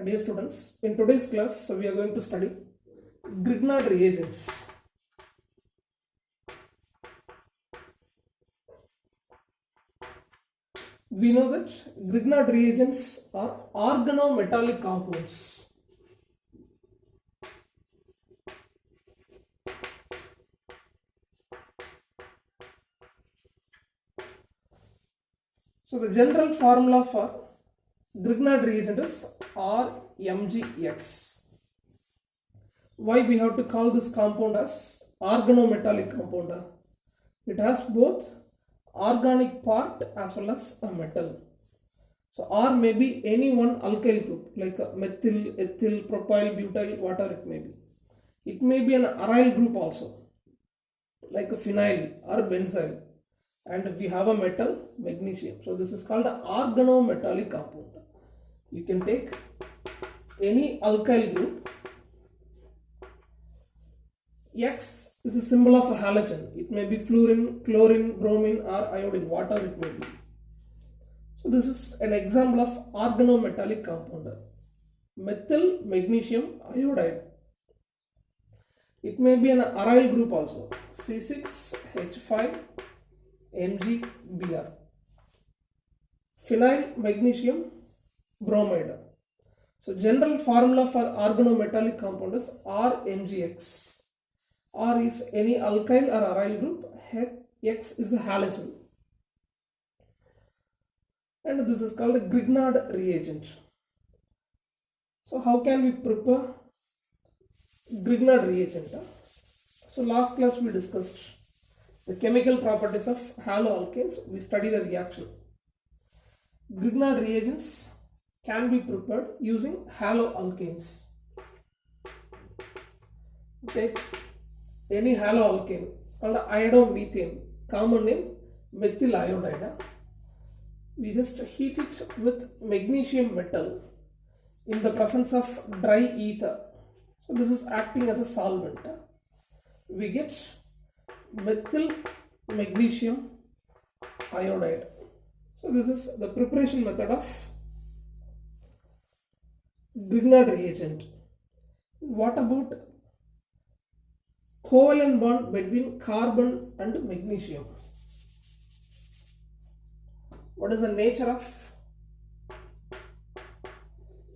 Dear students, in today's class we are going to study Grignard reagents. We know that Grignard reagents are organometallic compounds. So the general formula for Grignard reagent is RMgX. Why we have to call this compound as organometallic compound? It has both organic part as well as a metal. So R may be any one alkyl group like methyl, ethyl, propyl, butyl, whatever it may be. It may be an aryl group also like a phenyl or benzyl, and we have a metal magnesium. So this is called an organometallic compound. You can take any alkyl group. X is a symbol of a halogen. It may be fluorine, chlorine, bromine or iodine, whatever it may be. So this is an example of organometallic compound. Methyl magnesium iodide. It may be an aryl group also. C6H5MgBr. Phenyl magnesium bromide. So general formula for organometallic compound is RMgX. R is any alkyl or aryl group, X is a halogen, and this is called a Grignard reagent. So how can we prepare Grignard reagent? So last class we discussed the chemical properties of haloalkanes. We studied the reaction. Grignard reagents can be prepared using haloalkanes. Take any haloalkane, it's called iodomethane, common name methyl iodide. We just heat it with magnesium metal in the presence of dry ether. So this is acting as a solvent. We get methyl magnesium iodide. So this is the preparation method of Grignard reagent. What about covalent bond between carbon and magnesium? What is the nature of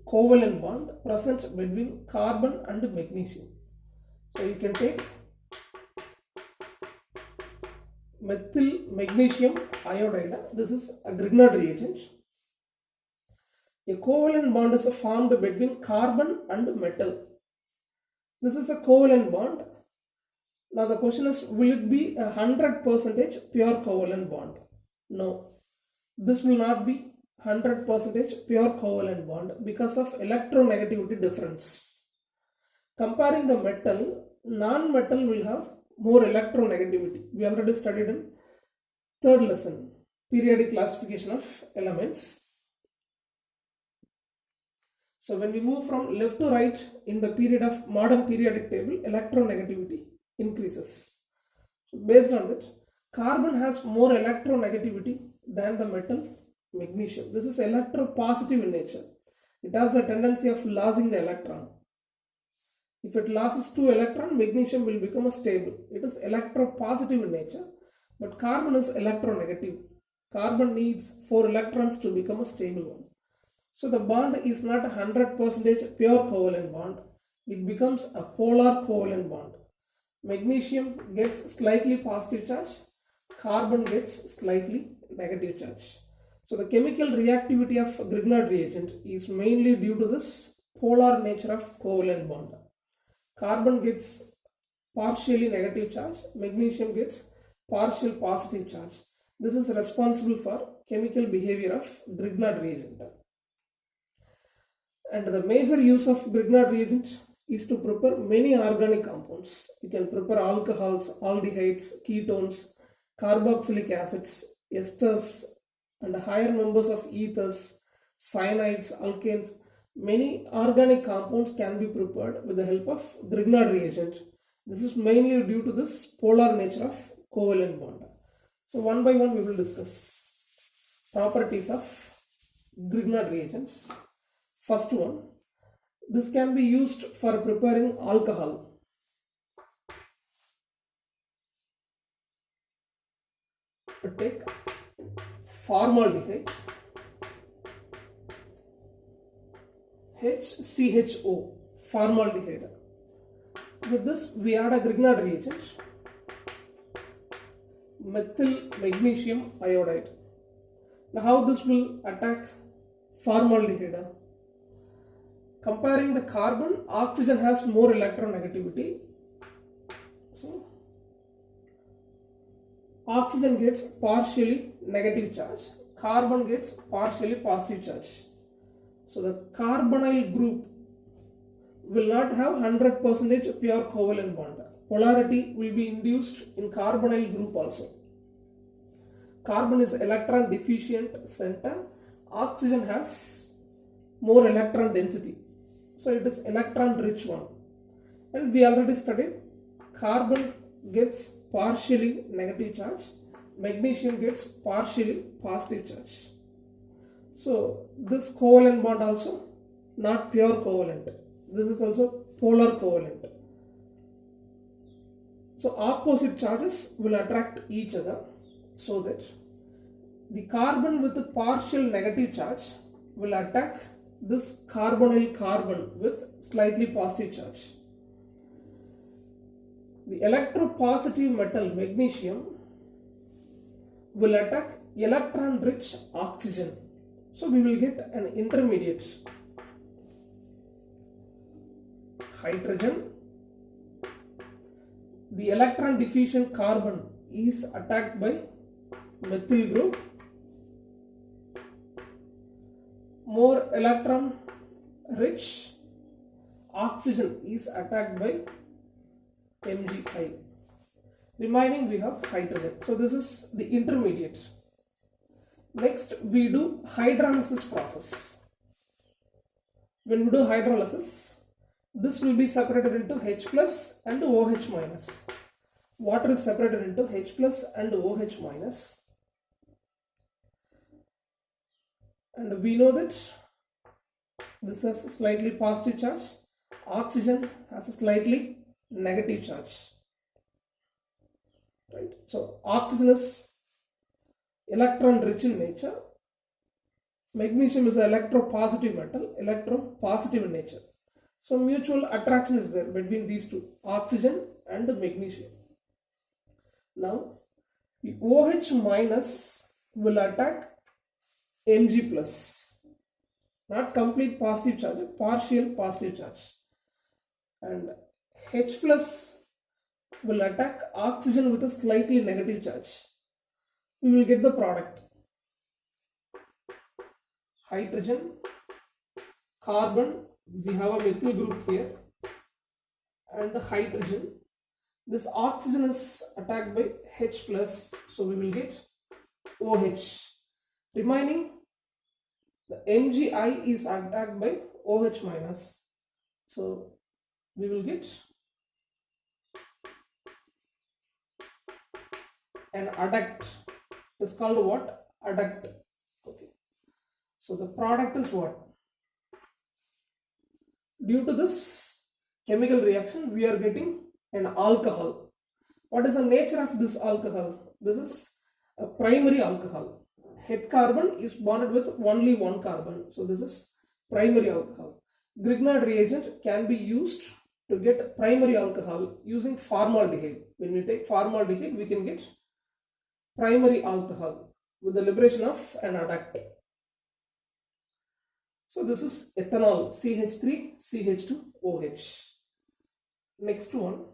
covalent bond present between carbon and magnesium? So you can take methyl magnesium iodide. This is a Grignard reagent. A covalent bond is formed between carbon and metal. This is a covalent bond. Now the question is, will it be 100% pure covalent bond? No, this will not be 100% pure covalent bond because of electronegativity difference. Comparing the metal, non-metal will have more electronegativity. We already studied in third lesson, periodic classification of elements. So when we move from left to right in the period of modern periodic table, electronegativity increases. So based on that, carbon has more electronegativity than the metal magnesium. This is electropositive in nature. It has the tendency of losing the electron. If it loses 2 electrons, magnesium will become a stable. It is electropositive in nature, but carbon is electronegative. Carbon needs 4 electrons to become a stable one. So the bond is not 100% pure covalent bond. It becomes a polar covalent bond. Magnesium gets slightly positive charge, carbon gets slightly negative charge. So the chemical reactivity of Grignard reagent is mainly due to this polar nature of covalent bond. Carbon gets partially negative charge, magnesium gets partial positive charge. This is responsible for chemical behavior of Grignard reagent. And the major use of Grignard reagent is to prepare many organic compounds. You can prepare alcohols, aldehydes, ketones, carboxylic acids, esters, and higher numbers of ethers, cyanides, alkanes. Many organic compounds can be prepared with the help of Grignard reagent. This is mainly due to this polar nature of covalent bond. So one by one we will discuss properties of Grignard reagents. First one, This can be used for preparing alcohol. Take formaldehyde, HCHO, formaldehyde. With this, we add a Grignard reagent, methyl magnesium iodide. Now, how this will attack formaldehyde? Comparing the carbon, oxygen has more electronegativity. So, oxygen gets partially negative charge, carbon gets partially positive charge. So, the carbonyl group will not have 100% pure covalent bond. Polarity will be induced in carbonyl group also. Carbon is electron deficient center, oxygen has more electron density. So it is electron rich one. And we already studied carbon gets partially negative charge, magnesium gets partially positive charge. So this covalent bond also not pure covalent. This is also polar covalent. So opposite charges will attract each other, so that the carbon with a partial negative charge will attack this carbonyl carbon with slightly positive charge. The electropositive metal magnesium will attack electron rich oxygen. So we will get an intermediate hydrogen. The electron deficient carbon is attacked by methyl group. More electron rich oxygen is attacked by MgI. Remaining we have hydrogen. So this is the intermediate. Next we do hydrolysis process. When we do hydrolysis, this will be separated into H plus and OH minus. Water is separated into H plus and OH minus. And we know that this has a slightly positive charge, oxygen has a slightly negative charge. Right? So oxygen is electron rich in nature, magnesium is an electropositive metal, electropositive in nature. So mutual attraction is there between these two, oxygen and magnesium. Now the OH minus will attack Mg plus, not complete positive charge, partial positive charge, and H plus will attack oxygen with a slightly negative charge. We will get the product hydrogen, carbon, we have a methyl group here, and the hydrogen. This oxygen is attacked by H plus, so we will get OH. Remaining, the MgI is attacked by OH minus, so we will get an adduct. It is called what? Adduct. Okay. So the product is what? Due to this chemical reaction, we are getting an alcohol. What is the nature of this alcohol? This is a primary alcohol. Head carbon is bonded with only one carbon. So this is primary alcohol. Grignard reagent can be used to get primary alcohol using formaldehyde. When we take formaldehyde, we can get primary alcohol with the liberation of an adduct. So this is ethanol, CH3CH2OH. Next one,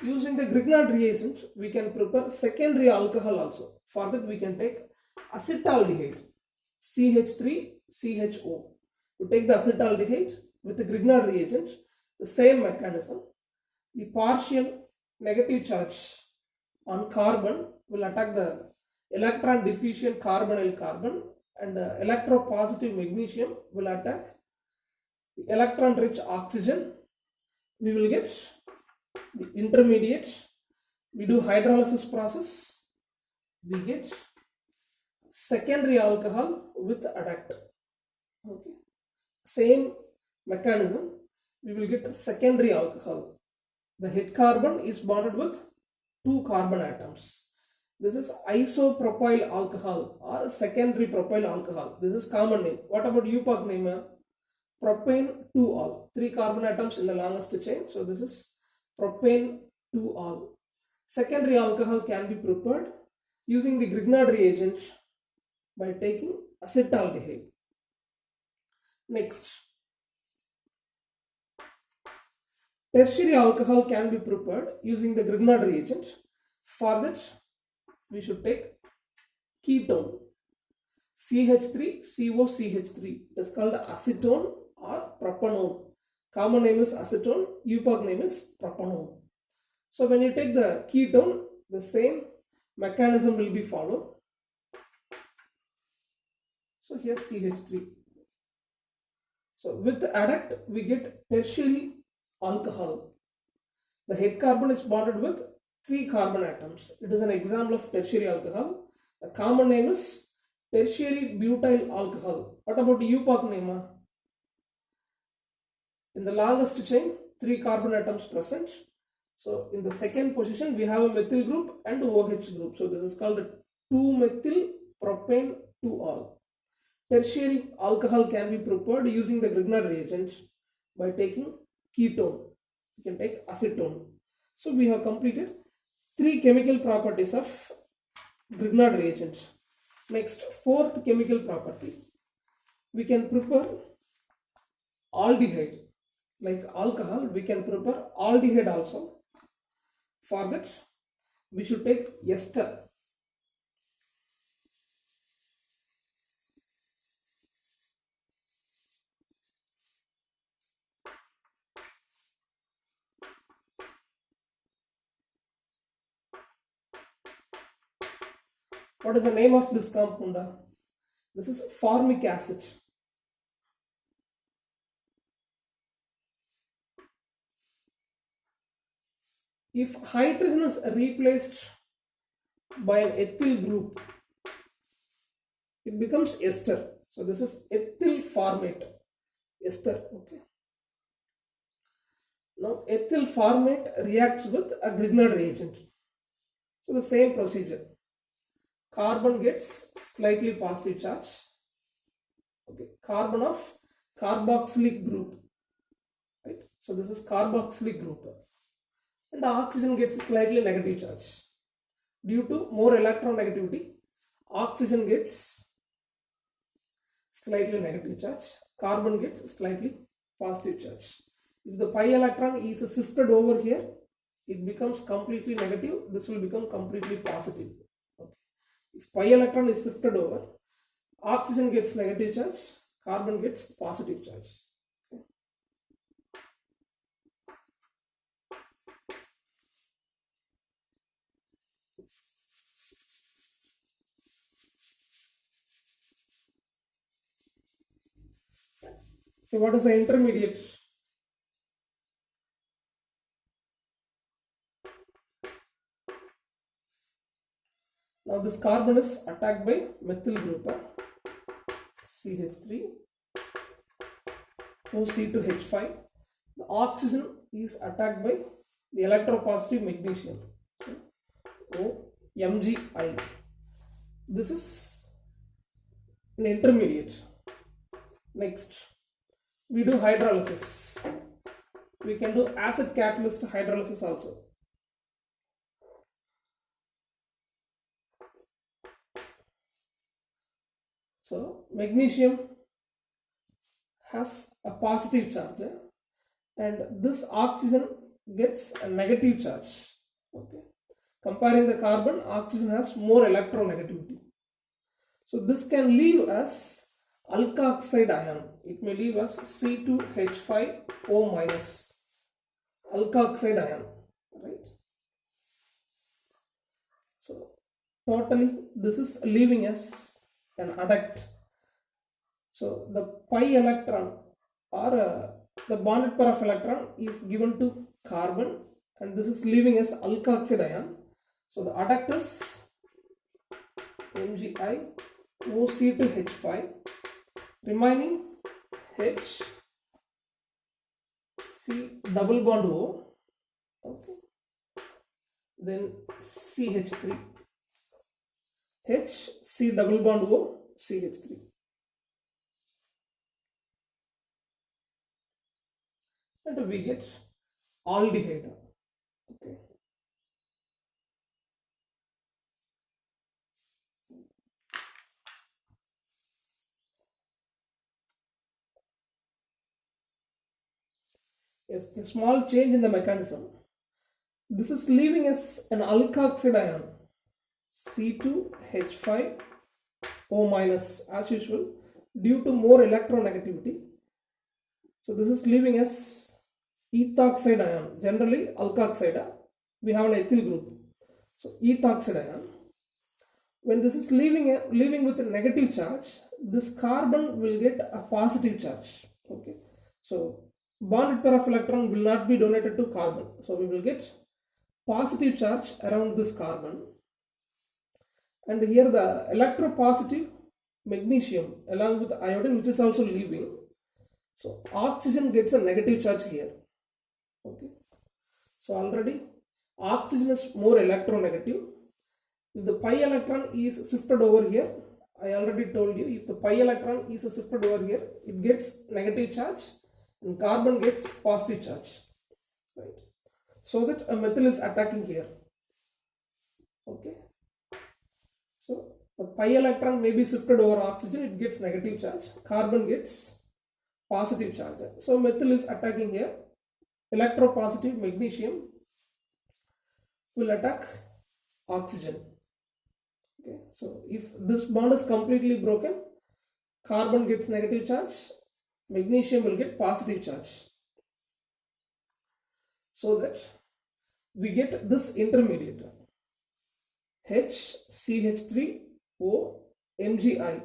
using the Grignard reagent, we can prepare secondary alcohol also. For that we can take acetaldehyde, CH3CHO. To take the acetaldehyde with the Grignard reagent, the same mechanism. The partial negative charge on carbon will attack the electron deficient carbonyl carbon, and the electropositive magnesium will attack the electron rich oxygen. We will get the intermediate. We do hydrolysis process, we get secondary alcohol with adduct. Okay. Same mechanism, we will get a secondary alcohol. The head carbon is bonded with 2 carbon atoms. This is isopropyl alcohol or secondary propyl alcohol. This is common name. What about UPOC name? Propane 2-ol. 3 carbon atoms in the longest chain. So this is propane 2-ol. Secondary alcohol can be prepared using the Grignard reagent by taking acetaldehyde. Next, tertiary alcohol can be prepared using the Grignard reagent. For that, we should take ketone CH3COCH3. It is called acetone or propanone. Common name is acetone, UPOC name is propanone. So when you take the ketone, the same mechanism will be followed. So here CH3. So with the adduct, we get tertiary alcohol. The head carbon is bonded with 3 carbon atoms. It is an example of tertiary alcohol. The common name is tertiary butyl alcohol. What about UPOC name? In the longest chain, 3 carbon atoms present. So in the second position, we have a methyl group and OH group. So this is called 2-methyl propane 2-ol. Tertiary alcohol can be prepared using the Grignard reagent by taking ketone. You can take acetone. So we have completed 3 chemical properties of Grignard reagent. Next, 4th chemical property. We can prepare aldehyde. Like alcohol, we can prepare aldehyde also. For that, we should take ester. What is the name of this compound? This is formic acid. If hydrogen is replaced by an ethyl group, it becomes ester. So this is ethyl formate. Ester. Okay. Now ethyl formate reacts with a Grignard reagent. So the same procedure. Carbon gets slightly positive charge. Okay. Carbon of carboxylic group. Right. So this is carboxylic group. And the oxygen gets slightly negative charge. Due to more electronegativity, oxygen gets slightly negative charge, carbon gets slightly positive charge. If the pi electron is shifted over here, it becomes completely negative. This will become completely positive. Okay. If pi electron is shifted over, oxygen gets negative charge, carbon gets positive charge. Okay, what is the intermediate? Now this carbon is attacked by methyl group CH3 OC2H5. The oxygen is attacked by the electropositive magnesium. So OMgI. This is an intermediate. Next, we do hydrolysis. We can do acid catalyst hydrolysis also. So magnesium has a positive charge and this oxygen gets a negative charge. Okay. Comparing the carbon, oxygen has more electronegativity. So this can leave as alkoxide ion. It may leave as C2H5O minus alkoxide ion, right? So totally this is leaving as an adduct. So the pi electron or the bonded pair of electron is given to carbon and this is leaving as alkoxide ion. So the adduct is MgI OC2H5, remaining H C double bond O, okay, then CH3, H, C double bond O, CH3. And we get aldehyde. Okay. Yes, a small change in the mechanism. This is leaving us an alkoxide ion, C2H5O minus as usual due to more electronegativity. So this is leaving us ethoxide ion, generally alkoxide. We have an ethyl group. So ethoxide ion. When this is leaving with a negative charge, this carbon will get a positive charge. Okay. So bonded pair of electron will not be donated to carbon. So we will get positive charge around this carbon. And here the electropositive magnesium along with iodine, which is also leaving. So oxygen gets a negative charge here. Okay. So already oxygen is more electronegative. If the pi electron is shifted over here, I already told you, if the pi electron is shifted over here, it gets negative charge and carbon gets positive charge, right? So that a methyl is attacking here. Okay. So the pi electron may be shifted over oxygen, it gets negative charge, carbon gets positive charge. So methyl is attacking here. Electropositive magnesium will attack oxygen. Okay. So if this bond is completely broken, carbon gets negative charge, magnesium will get positive charge. So that we get this intermediate HCH3O Mgi,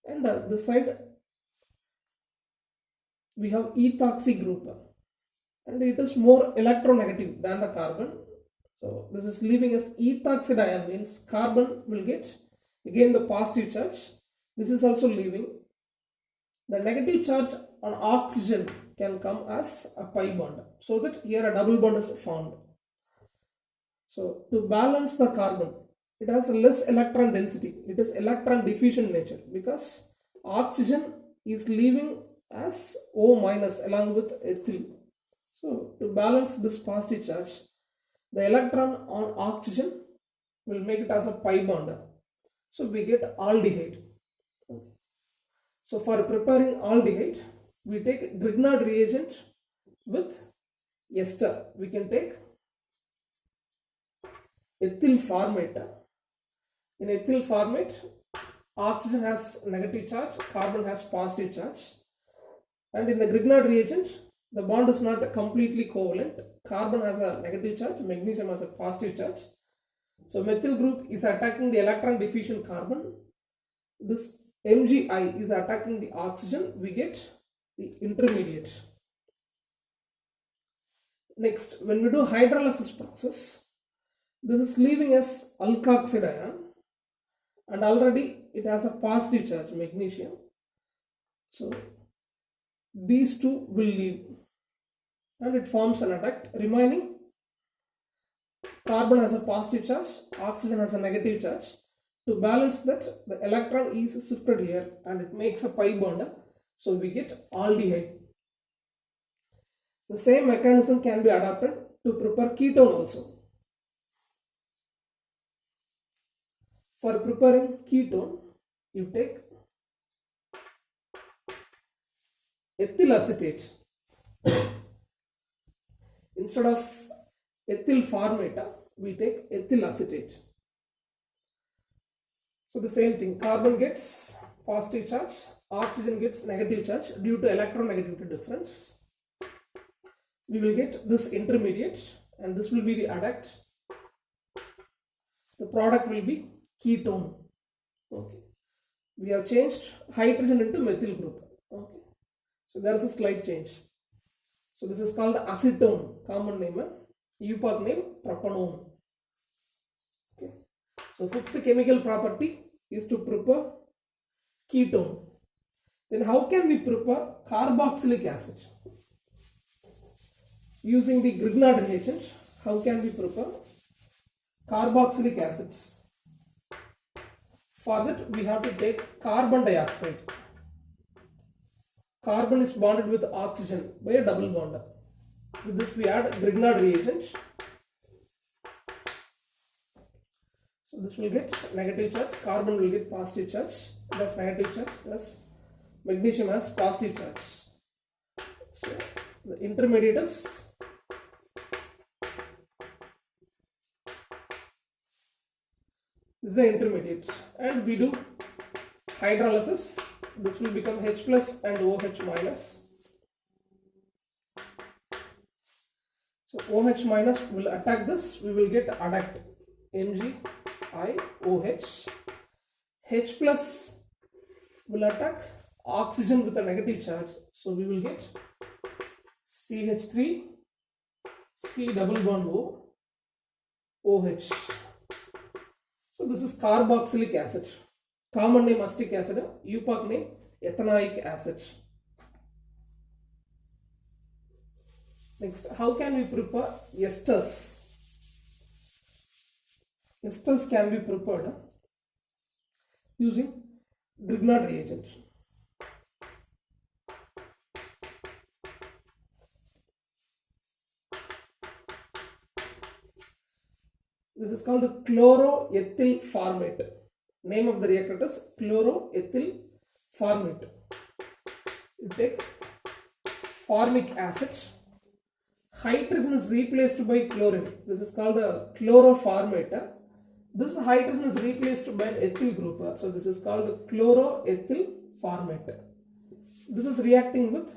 and this side we have ethoxy group, and it is more electronegative than the carbon. So this is leaving us ethoxide ion, means carbon will get again the positive charge. This is also leaving. The negative charge on oxygen can come as a pi bond, so that here a double bond is formed. So to balance the carbon, it has a less electron density. It is electron deficient nature because oxygen is leaving as O minus along with ethyl. So to balance this positive charge, the electron on oxygen will make it as a pi bond. So we get aldehyde. So for preparing aldehyde, we take Grignard reagent with ester. We can take ethyl formate. In ethyl formate, oxygen has negative charge, carbon has positive charge. And in the Grignard reagent, the bond is not completely covalent. Carbon has a negative charge, magnesium has a positive charge. So methyl group is attacking the electron deficient carbon. This Mgi is attacking the oxygen. We get the intermediate. Next, when we do hydrolysis process, this is leaving us alkoxide ion, and already it has a positive charge, magnesium. So these two will leave and it forms an adduct. Remaining, carbon has a positive charge, oxygen has a negative charge. To balance that, the electron is shifted here and it makes a pi bond. So we get aldehyde. The same mechanism can be adapted to prepare ketone also. For preparing ketone, you take ethyl acetate. Instead of ethyl formate, we take ethyl acetate. So the same thing, carbon gets positive charge, oxygen gets negative charge due to electronegativity difference. We will get this intermediate and this will be the adduct. The product will be ketone. Okay. We have changed hydrogen into methyl group. Okay. So there is a slight change. So this is called acetone, common name, EUPAC name propanone. Okay. So fifth chemical property is to prepare ketone. Then how can we prepare carboxylic acid? Using the Grignard reagent, how can we prepare carboxylic acids? For that, we have to take carbon dioxide. Carbon is bonded with oxygen by a double bond. With this, we add Grignard reagent. So this will get negative charge, carbon will get positive charge, thus negative charge, plus magnesium has positive charge. So the intermediate is this is the intermediate, and we do hydrolysis. This will become H plus and OH minus. So OH minus will attack this, we will get adduct MgIOH. H plus will attack oxygen with a negative charge, so we will get CH3 C double bond O OH. So this is carboxylic acid. Common name acetic acid, UPAC name ethanoic acid. Next, how can we prepare esters? Esters can be prepared using Grignard reagent. This is called chloroethyl formate. Name of the reactor is chloroethyl formate. You take formic acid. Hydrogen is replaced by chlorine. This is called a chloroformate. This hydrogen is replaced by an ethyl group. So this is called chloroethyl formate. This is reacting with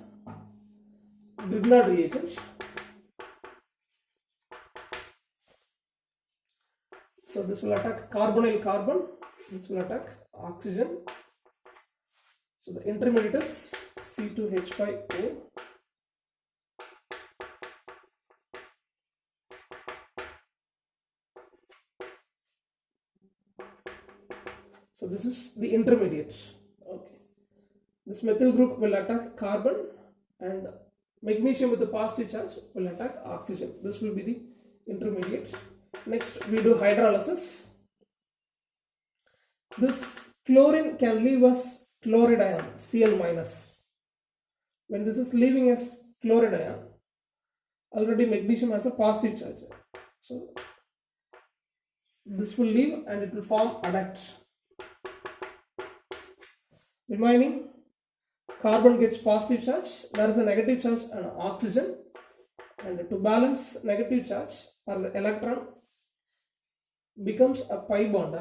Grignard reagent. So this will attack carbonyl carbon. This will attack oxygen. So the intermediate is C2H5O. So this is the intermediate. Okay. This methyl group will attack carbon, and magnesium with the positive charge will attack oxygen. This will be the intermediate. Next, we do hydrolysis. This chlorine can leave us chloride ion, Cl minus. When this is leaving us chloride ion, already magnesium has a positive charge. So this will leave and it will form adduct. Remaining carbon gets positive charge, there is a negative charge and oxygen, and to balance negative charge or the electron becomes a pi bond.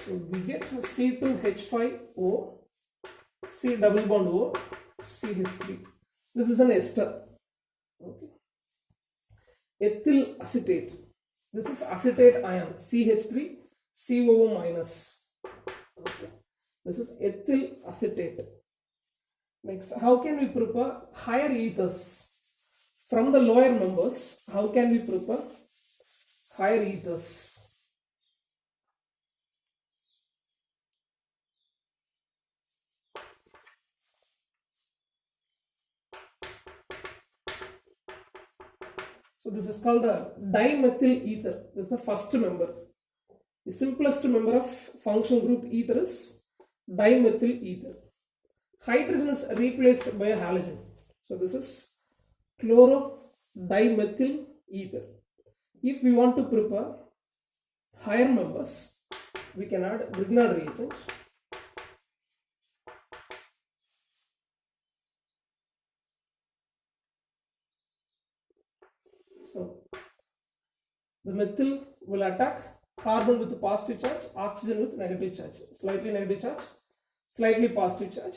So we get C2H5O, C double bond O, CH3. This is an ester. Okay. Ethyl acetate. This is acetate ion, CH3 COO minus. Okay. This is ethyl acetate. Next, how can we prepare higher ethers? From the lower members, how can we prepare higher ethers? So this is called a dimethyl ether. This is the first member. The simplest member of functional group ether is dimethyl ether. Hydrogen is replaced by a halogen. So this is chlorodimethyl ether. If we want to prepare higher members, we can add Grignard reagent. So the methyl will attack carbon with positive charge, oxygen with negative charge, slightly negative charge, slightly positive charge,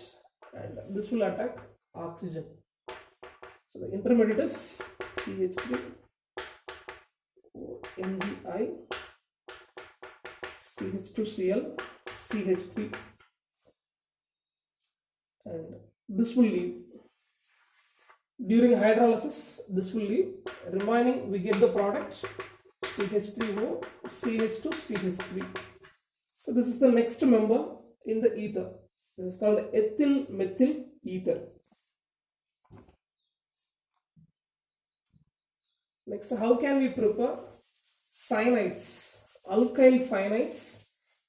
and this will attack oxygen. So the intermediate is CH3 MgI CH2Cl CH3, and this will leave. During hydrolysis, this will leave. Remaining, we get the product CH3O, CH2, CH3. So this is the next member in the ether. This is called ethyl methyl ether. Next, how can we prepare cyanides? Alkyl cyanides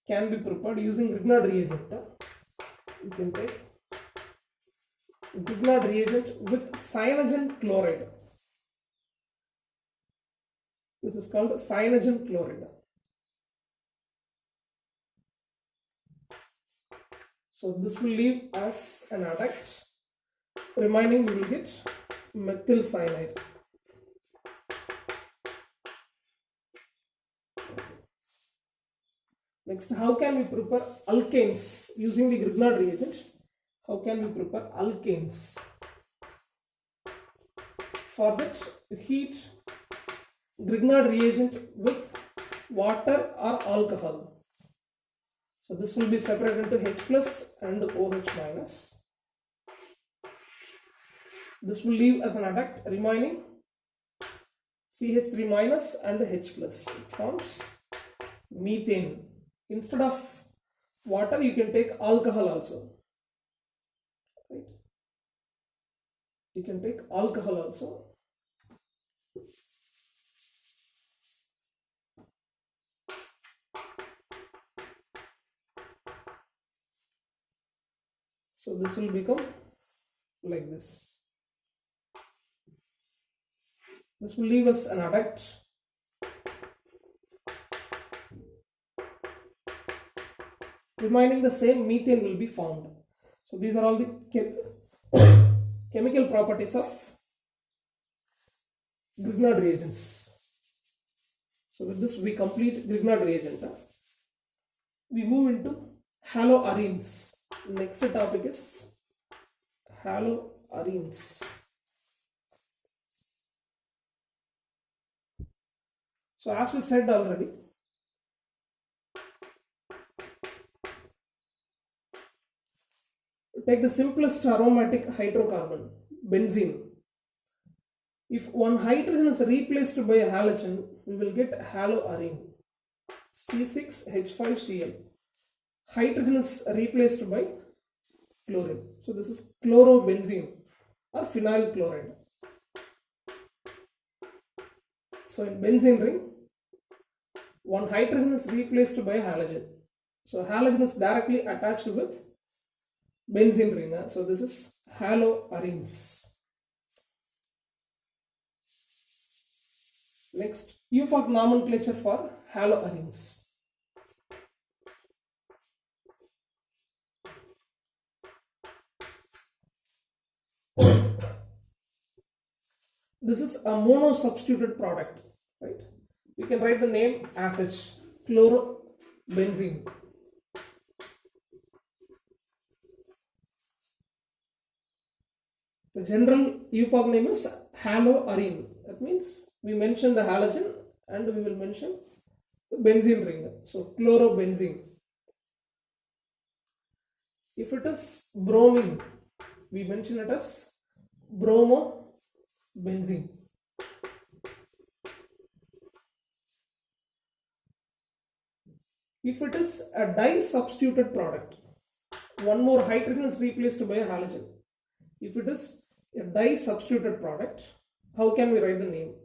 can be prepared using Grignard reagent. You can take Grignard reagent with cyanogen chloride. This is called cyanogen chloride. So this will leave as an adduct. Remaining we will get methyl cyanide. Next, how can we prepare alkanes using the Grignard reagent? How can we prepare alkanes? For that, heat Grignard reagent with water or alcohol. So this will be separated into H plus and OH minus. This will leave as an adduct, remaining CH3 minus and H plus. It forms methane. Instead of water, you can take alcohol also. Right? You can take alcohol also. So this will become like this. This will leave us an adduct. Remaining the same methane will be formed. So these are all the chemical properties of Grignard reagents. So with this we complete Grignard reagent. We move into haloarenes. Next topic is haloarenes. So as we said already, take the simplest aromatic hydrocarbon, benzene. If one hydrogen is replaced by a halogen, we will get haloarene, C6H5Cl. Hydrogen is replaced by chlorine. So this is chlorobenzene or phenyl chloride. So in benzene ring, one hydrogen is replaced by a halogen. So halogen is directly attached with benzene ring. So this is haloarenes. Next, UPOC nomenclature for haloarenes. This is a mono-substituted product, right? You can write the name as such, chlorobenzene. The general UPOC name is haloarene. That means we mention the halogen and we will mention the benzene ring. So chlorobenzene. If it is bromine, we mention it as bromobenzene. If it is a di-substituted product, one more hydrogen is replaced by a halogen. If it is a di-substituted product, how can we write the name?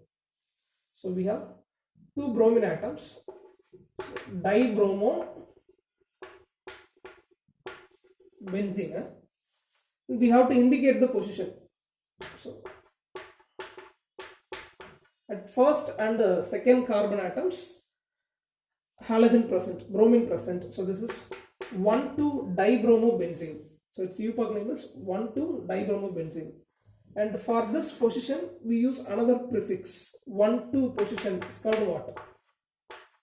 So we have two bromine atoms, dibromo benzene. We have to indicate the position. So at first and second carbon atoms, halogen present, bromine present. So this is 1,2-dibromobenzene. So its UPOC name is 1,2-dibromobenzene. And for this position, we use another prefix. 1,2 position is called what?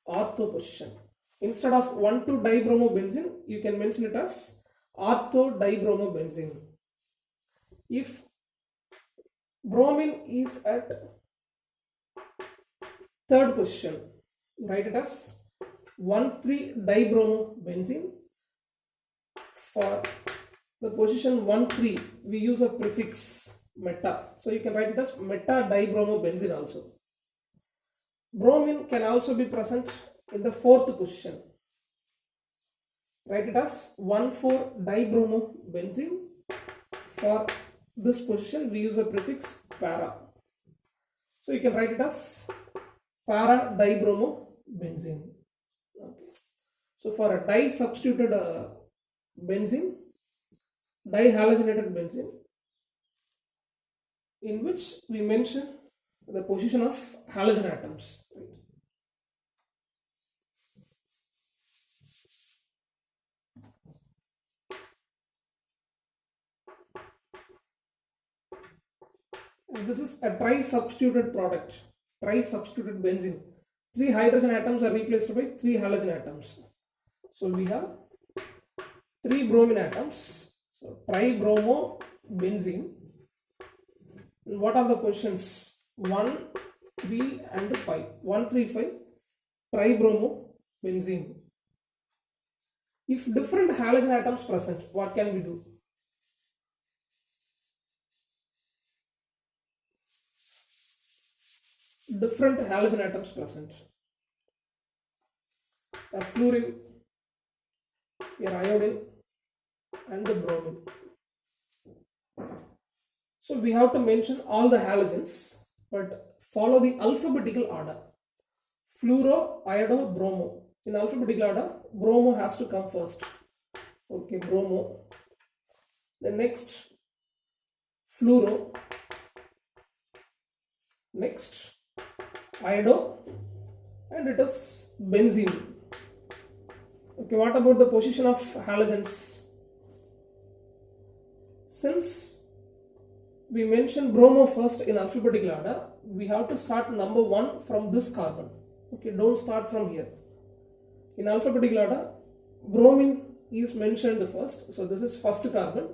Ortho position. Instead of 1,2-dibromobenzene, you can mention it as ortho-dibromobenzene. If bromine is at third position, write it as 1,3-dibromobenzene. For the position 1,3, we use a prefix meta. So you can write it as meta-dibromobenzene also. Bromine can also be present in the fourth position. Write it as 1,4-dibromobenzene. For this position, we use a prefix para. So you can write it as para dibromobenzene. Okay. So for a di-substituted benzene, dihalogenated benzene, in which we mention the position of halogen atoms. Right? And this is a tri-substituted product, tri-substituted benzene. 3 hydrogen atoms are replaced by 3 halogen atoms. So we have 3 bromine atoms. So tribromobenzene. And what are the positions? 1, 3 and 5. 1, 3, 5. Tribromobenzene. If different halogen atoms present, what can we do? Different halogen atoms present. A fluorine, your iodine, and the bromine. So we have to mention all the halogens, but follow the alphabetical order. Fluoro, iodo, bromo. In alphabetical order, bromo has to come first. Okay, bromo. The next, fluoro. Next, iodo, and it is benzene. Okay, what about the position of halogens? Since we mentioned bromo first in alphabetical order, we have to start number 1 from this carbon. Okay, don't start from here. In alphabetical order, bromine is mentioned first. So this is first carbon,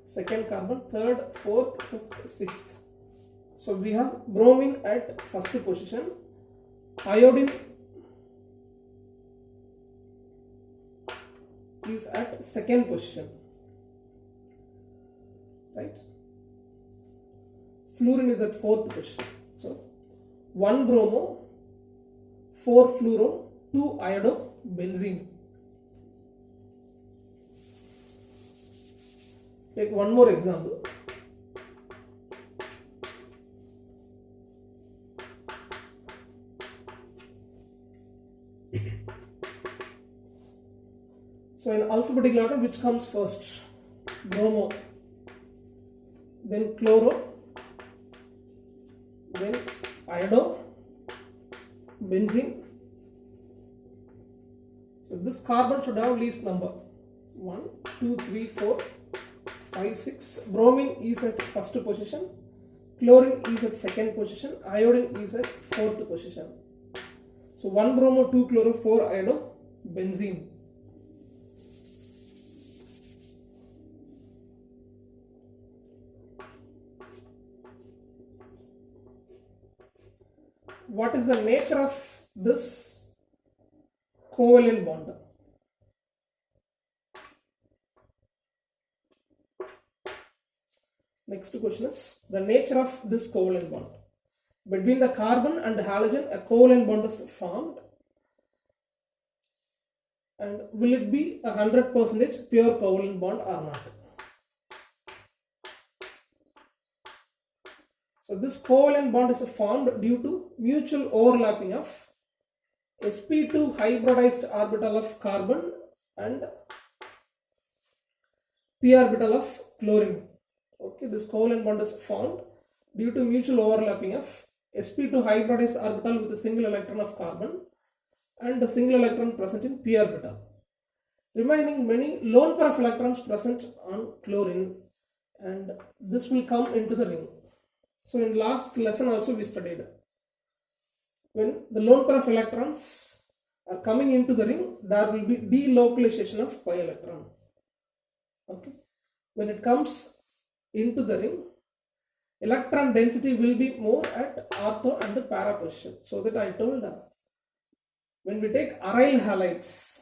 second carbon, third, fourth, fifth, sixth. So we have bromine at first position, iodine is at second position, right? Fluorine is at fourth position. So 1 bromo, 4 fluoro, 2 iodo, benzene. Take one more example. So in alphabetical order, which comes first? Bromo, then chloro, then iodo, benzene. So this carbon should have least number 1, 2, 3, 4, 5, 6. Bromine is at first position, chlorine is at second position, iodine is at fourth position. So 1 bromo, 2 chloro, 4 iodo, benzene. What is the nature of this covalent bond? Next question is the nature of this covalent bond. Between the carbon and halogen, a covalent bond is formed. And will it be 100% pure covalent bond or not? So this covalent bond is formed due to mutual overlapping of sp2 hybridized orbital of carbon and p orbital of chlorine. Okay, this covalent bond is formed due to mutual overlapping of sp2 hybridized orbital with a single electron of carbon and a single electron present in p orbital. Remaining many lone pair of electrons present on chlorine, and this will come into the ring. So in last lesson also we studied, when the lone pair of electrons are coming into the ring, there will be delocalization of pi electron. Okay, when it comes into the ring, electron density will be more at ortho and the para position. So that I told when we take aryl halides,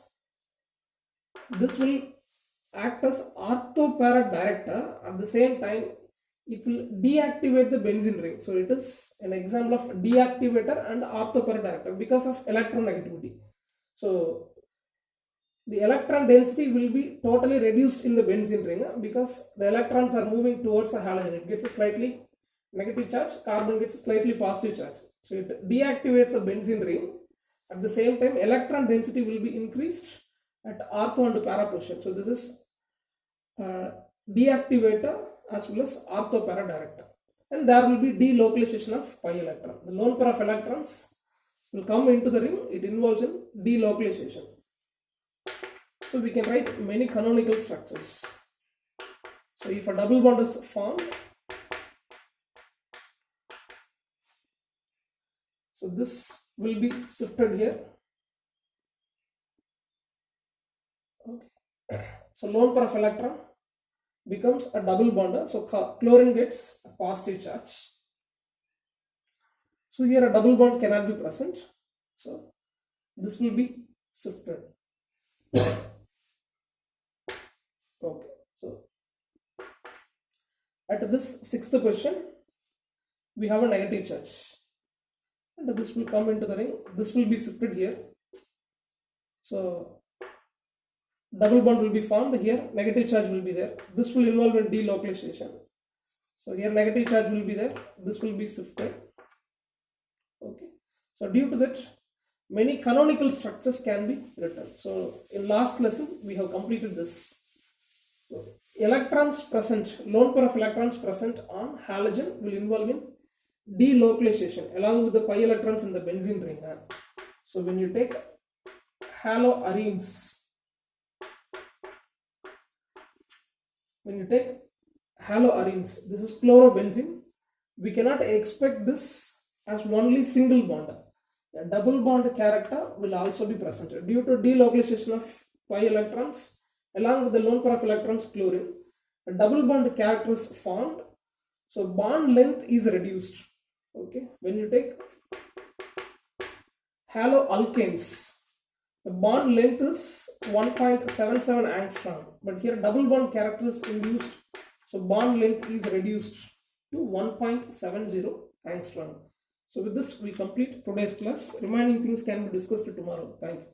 this will act as ortho para director. At the same time, it will deactivate the benzene ring. So it is an example of deactivator and ortho para director because of electronegativity. So the electron density will be totally reduced in the benzene ring because the electrons are moving towards a halogen. It gets slightly negative charge, carbon gets a slightly positive charge. So it deactivates the benzene ring. At the same time, electron density will be increased at ortho and para position. So this is deactivator as well as ortho para director. And there will be delocalization of pi electron. The lone pair of electrons will come into the ring. It involves in delocalization. So we can write many canonical structures. So if a double bond is formed, so this will be shifted here. Okay. So lone pair of electron becomes a double bonder. So chlorine gets a positive charge. So here a double bond cannot be present. So this will be shifted. Okay. So at this sixth position, we have a negative charge. And this will come into the ring. This will be shifted here. So double bond will be formed here. Negative charge will be there. This will involve in delocalization. So here negative charge will be there. This will be shifted. Okay. So due to that, many canonical structures can be written. So in last lesson, we have completed this. So electrons present, lone pair of electrons present on halogen will involve in delocalization along with the pi electrons in the benzene ring. So when you take haloarenes, this is chlorobenzene, we cannot expect this as only single bond. A double bond character will also be present due to delocalization of pi electrons along with the lone pair of electrons chlorine. A double bond character is formed, so bond length is reduced. Okay, when you take haloalkanes, the bond length is 1.77 angstrom, but here double bond character is induced, so bond length is reduced to 1.70 angstrom. So with this we complete today's class. Remaining things can be discussed tomorrow. Thank you.